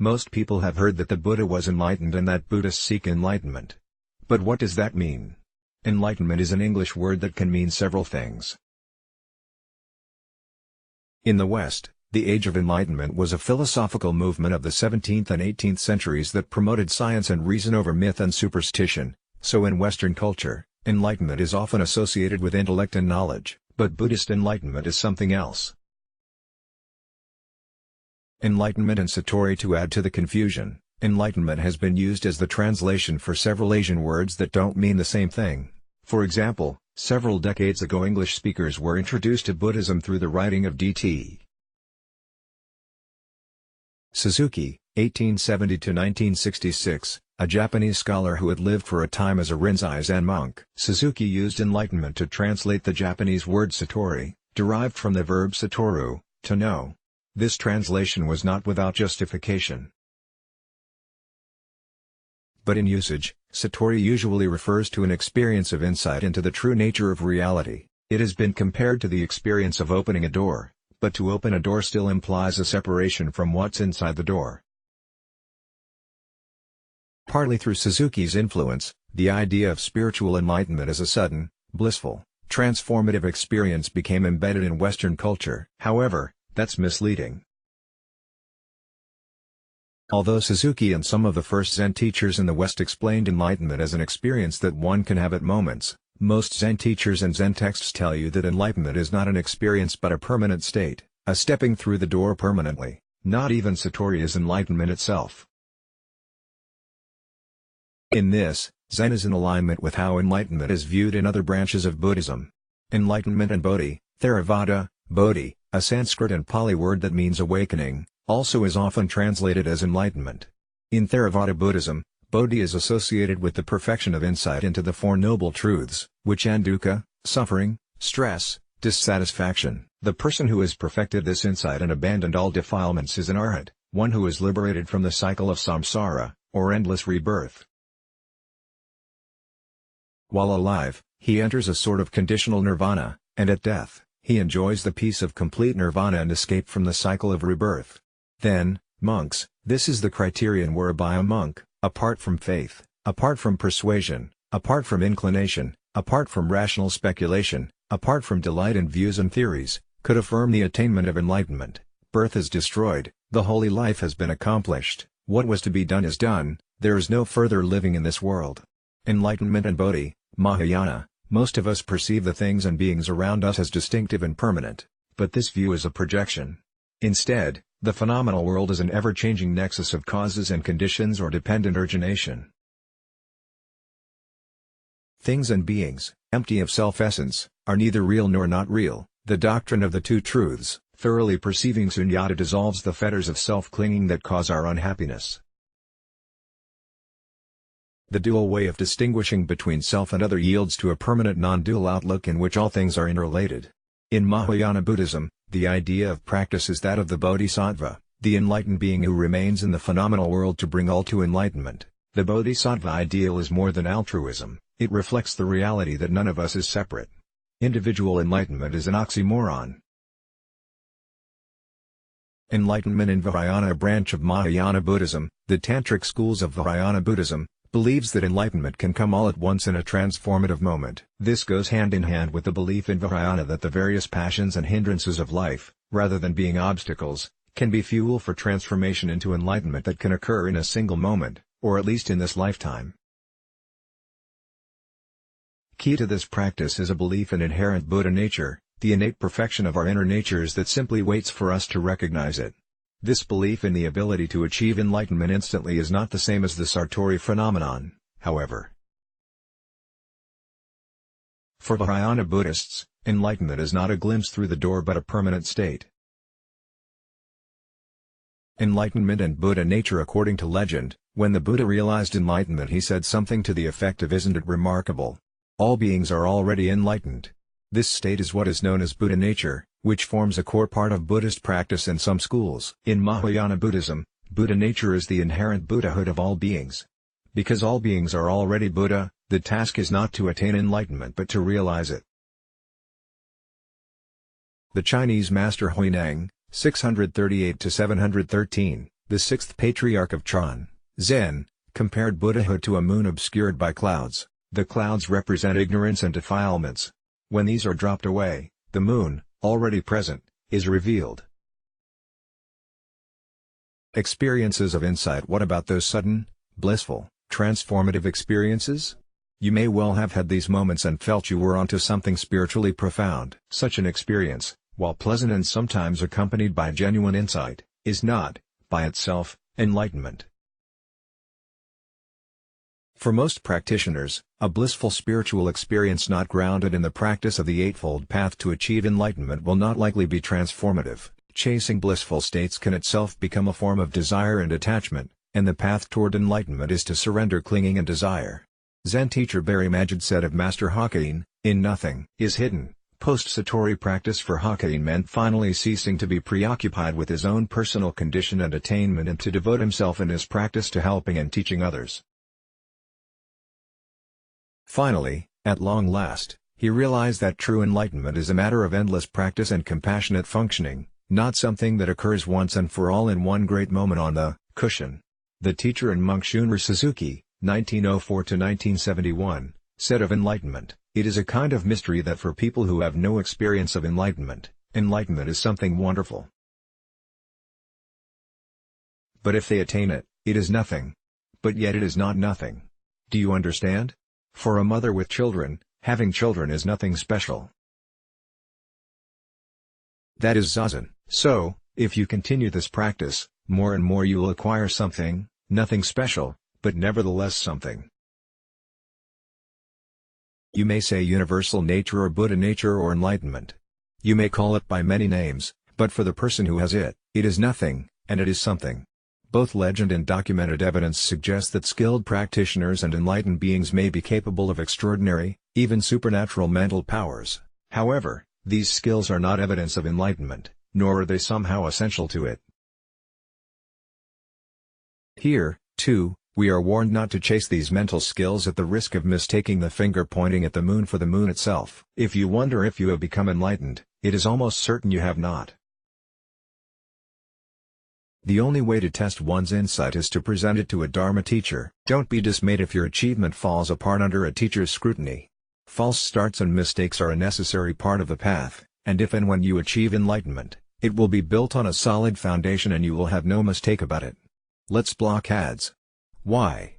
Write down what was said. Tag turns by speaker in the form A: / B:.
A: Most people have heard that the Buddha was enlightened and that Buddhists seek enlightenment. But what does that mean? Enlightenment is an English word that can mean several things. In the West, the Age of Enlightenment was a philosophical movement of the 17th and 18th centuries that promoted science and reason over myth and superstition, so in Western culture, enlightenment is often associated with intellect and knowledge, but Buddhist enlightenment is something else. Enlightenment and Satori. To add to the confusion, enlightenment has been used as the translation for several Asian words that don't mean the same thing. For example, several decades ago English speakers were introduced to Buddhism through the writing of D.T. Suzuki, 1870–1966, a Japanese scholar who had lived for a time as a Rinzai Zen monk. Suzuki used enlightenment to translate the Japanese word satori, derived from the verb satoru, to know. This translation was not without justification. But in usage, satori usually refers to an experience of insight into the true nature of reality. It has been compared to the experience of opening a door, but to open a door still implies a separation from what's inside the door. Partly through Suzuki's influence, the idea of spiritual enlightenment as a sudden, blissful, transformative experience became embedded in Western culture. However, that's misleading. Although Suzuki and some of the first Zen teachers in the West explained enlightenment as an experience that one can have at moments, most Zen teachers and Zen texts tell you that enlightenment is not an experience but a permanent state, a stepping through the door permanently. Not even satori is enlightenment itself. In this, Zen is in alignment with how enlightenment is viewed in other branches of Buddhism. Enlightenment and Bodhi, Theravada, Bodhi, a Sanskrit and Pali word that means awakening, also is often translated as enlightenment. In Theravada Buddhism, Bodhi is associated with the perfection of insight into the Four Noble Truths, which end dukkha, suffering, stress, dissatisfaction. The person who has perfected this insight and abandoned all defilements is an arhat, one who is liberated from the cycle of samsara, or endless rebirth. While alive, he enters a sort of conditional nirvana, and at death, he enjoys the peace of complete nirvana and escape from the cycle of rebirth. Then, monks, this is the criterion whereby a monk, apart from faith, apart from persuasion, apart from inclination, apart from rational speculation, apart from delight in views and theories, could affirm the attainment of enlightenment. Birth is destroyed, the holy life has been accomplished, what was to be done is done, there is no further living in this world. Enlightenment and Bodhi, Mahayana. Most of us perceive the things and beings around us as distinctive and permanent, but this view is a projection. Instead, the phenomenal world is an ever-changing nexus of causes and conditions or dependent origination. Things and beings, empty of self-essence, are neither real nor not real. The doctrine of the two truths, thoroughly perceiving sunyata, dissolves the fetters of self-clinging that cause our unhappiness. The dual way of distinguishing between self and other yields to a permanent non-dual outlook in which all things are interrelated. In Mahayana Buddhism, the idea of practice is that of the Bodhisattva, the enlightened being who remains in the phenomenal world to bring all to enlightenment. The Bodhisattva ideal is more than altruism, it reflects the reality that none of us is separate. Individual enlightenment is an oxymoron. Enlightenment in Vajrayana, a branch of Mahayana Buddhism, the Tantric schools of Vajrayana Buddhism, believes that enlightenment can come all at once in a transformative moment. This goes hand in hand with the belief in Vajrayana that the various passions and hindrances of life, rather than being obstacles, can be fuel for transformation into enlightenment that can occur in a single moment, or at least in this lifetime. Key to this practice is a belief in inherent Buddha nature, the innate perfection of our inner natures that simply waits for us to recognize it. This belief in the ability to achieve enlightenment instantly is not the same as the Satori phenomenon, however. For Vajrayana Buddhists, enlightenment is not a glimpse through the door but a permanent state. Enlightenment and Buddha nature. According to legend, when the Buddha realized enlightenment he said something to the effect of, "Isn't it remarkable? All beings are already enlightened." This state is what is known as Buddha nature, which forms a core part of Buddhist practice in some schools. In Mahayana Buddhism, Buddha nature is the inherent Buddhahood of all beings. Because all beings are already Buddha, the task is not to attain enlightenment but to realize it. The Chinese master Huineng, 638–713, The sixth patriarch of Chan, Zen, compared Buddhahood to a moon obscured by clouds. The clouds represent ignorance and defilements. When these are dropped away, the moon, already present, is revealed. Experiences of insight. What about those sudden, blissful, transformative experiences? You may well have had these moments and felt you were onto something spiritually profound. Such an experience, while pleasant and sometimes accompanied by genuine insight, is not, by itself, enlightenment. For most practitioners, a blissful spiritual experience not grounded in the practice of the Eightfold Path to achieve enlightenment will not likely be transformative. Chasing blissful states can itself become a form of desire and attachment, and the path toward enlightenment is to surrender clinging and desire. Zen teacher Barry Magid said of Master Hakuin, "In nothing is hidden." Post-Satori practice for Hakuin meant finally ceasing to be preoccupied with his own personal condition and attainment and to devote himself in his practice to helping and teaching others. Finally, at long last, he realized that true enlightenment is a matter of endless practice and compassionate functioning, not something that occurs once and for all in one great moment on the cushion. The teacher and monk Shunryu Suzuki, 1904–1971, said of enlightenment, "It is a kind of mystery that for people who have no experience of enlightenment, enlightenment is something wonderful. But if they attain it, it is nothing. But yet it is not nothing. Do you understand? For a mother with children, having children is nothing special. That is Zazen. So, if you continue this practice, more and more you will acquire something, nothing special, but nevertheless something." You may say universal nature or Buddha nature or enlightenment. You may call it by many names, but for the person who has it, it is nothing, and it is something. Both legend and documented evidence suggest that skilled practitioners and enlightened beings may be capable of extraordinary, even supernatural mental powers. However, these skills are not evidence of enlightenment, nor are they somehow essential to it. Here, too, we are warned not to chase these mental skills at the risk of mistaking the finger pointing at the moon for the moon itself. If you wonder if you have become enlightened, it is almost certain you have not. The only way to test one's insight is to present it to a Dharma teacher. Don't be dismayed if your achievement falls apart under a teacher's scrutiny. False starts and mistakes are a necessary part of the path, and if and when you achieve enlightenment, it will be built on a solid foundation and you will have no mistake about it. Let's block ads. Why?